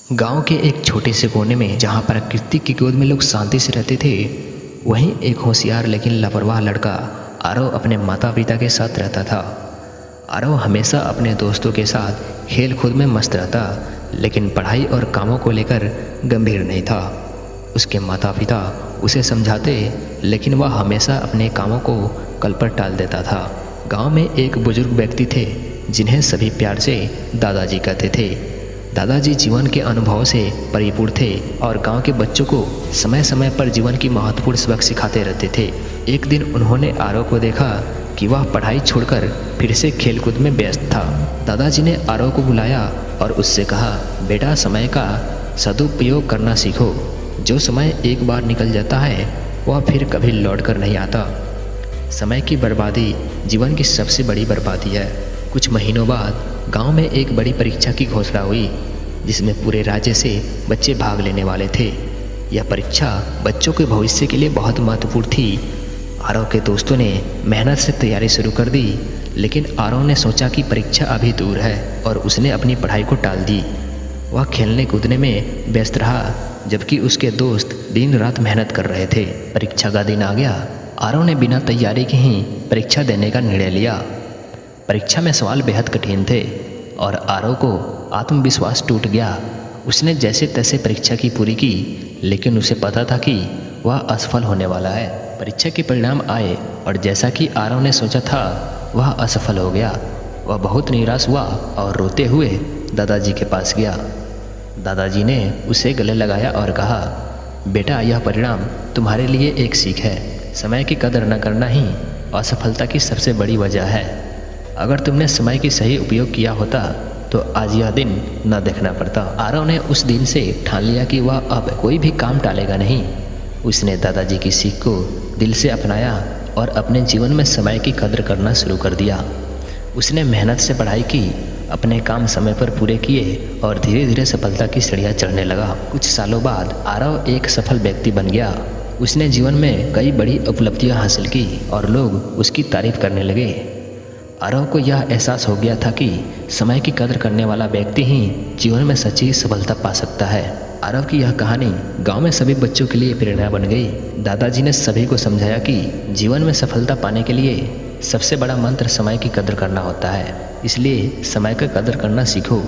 गांव के एक छोटे से कोने में जहां प्रकृति की गोद में लोग शांति से रहते थे, वहीं एक होशियार लेकिन लापरवाह लड़का आरव अपने माता पिता के साथ रहता था। आरव हमेशा अपने दोस्तों के साथ खेल कूद में मस्त रहता, लेकिन पढ़ाई और कामों को लेकर गंभीर नहीं था। उसके माता पिता उसे समझाते, लेकिन वह हमेशा अपने कामों को कल पर टाल देता था। गांव में एक बुजुर्ग व्यक्ति थे जिन्हें सभी प्यार से दादाजी कहते थे। दादाजी जीवन के अनुभव से परिपूर्ण थे और गांव के बच्चों को समय समय पर जीवन की महत्वपूर्ण सबक सिखाते रहते थे। एक दिन उन्होंने आरव को देखा कि वह पढ़ाई छोड़कर फिर से खेलकूद में व्यस्त था। दादाजी ने आरव को बुलाया और उससे कहा, बेटा, समय का सदुपयोग करना सीखो। जो समय एक बार निकल जाता है वह फिर कभी लौट कर नहीं आता। समय की बर्बादी जीवन की सबसे बड़ी बर्बादी है। कुछ महीनों बाद गांव में एक बड़ी परीक्षा की घोषणा हुई, जिसमें पूरे राज्य से बच्चे भाग लेने वाले थे। यह परीक्षा बच्चों के भविष्य के लिए बहुत महत्वपूर्ण थी। आरव के दोस्तों ने मेहनत से तैयारी शुरू कर दी, लेकिन आरव ने सोचा कि परीक्षा अभी दूर है और उसने अपनी पढ़ाई को टाल दी। वह खेलने कूदने में व्यस्त रहा, जबकि उसके दोस्त दिन रात मेहनत कर रहे थे। परीक्षा का दिन आ गया। आरव ने बिना तैयारी के ही परीक्षा देने का निर्णय लिया। परीक्षा में सवाल बेहद कठिन थे और आरव को आत्मविश्वास टूट गया। उसने जैसे तैसे परीक्षा की पूरी की, लेकिन उसे पता था कि वह असफल होने वाला है। परीक्षा के परिणाम आए और जैसा कि आरव ने सोचा था, वह असफल हो गया। वह बहुत निराश हुआ और रोते हुए दादाजी के पास गया। दादाजी ने उसे गले लगाया और कहा, बेटा, यह परिणाम तुम्हारे लिए एक सीख है। समय की कदर न करना ही असफलता की सबसे बड़ी वजह है। अगर तुमने समय की सही उपयोग किया होता तो आज यह दिन न देखना पड़ता। आरव ने उस दिन से ठान लिया कि वह अब कोई भी काम टालेगा नहीं। उसने दादाजी की सीख को दिल से अपनाया और अपने जीवन में समय की कदर करना शुरू कर दिया। उसने मेहनत से पढ़ाई की, अपने काम समय पर पूरे किए और धीरे धीरे सफलता की सीढ़ियाँ चढ़ने लगा। कुछ सालों बाद आरव एक सफल व्यक्ति बन गया। उसने जीवन में कई बड़ी उपलब्धियां हासिल की और लोग उसकी तारीफ करने लगे। आरव को यह एहसास हो गया था कि समय की कदर करने वाला व्यक्ति ही जीवन में सच्ची सफलता पा सकता है। आरव की यह कहानी गांव में सभी बच्चों के लिए प्रेरणा बन गई। दादाजी ने सभी को समझाया कि जीवन में सफलता पाने के लिए सबसे बड़ा मंत्र समय की कदर करना होता है। इसलिए समय का कदर करना सीखो।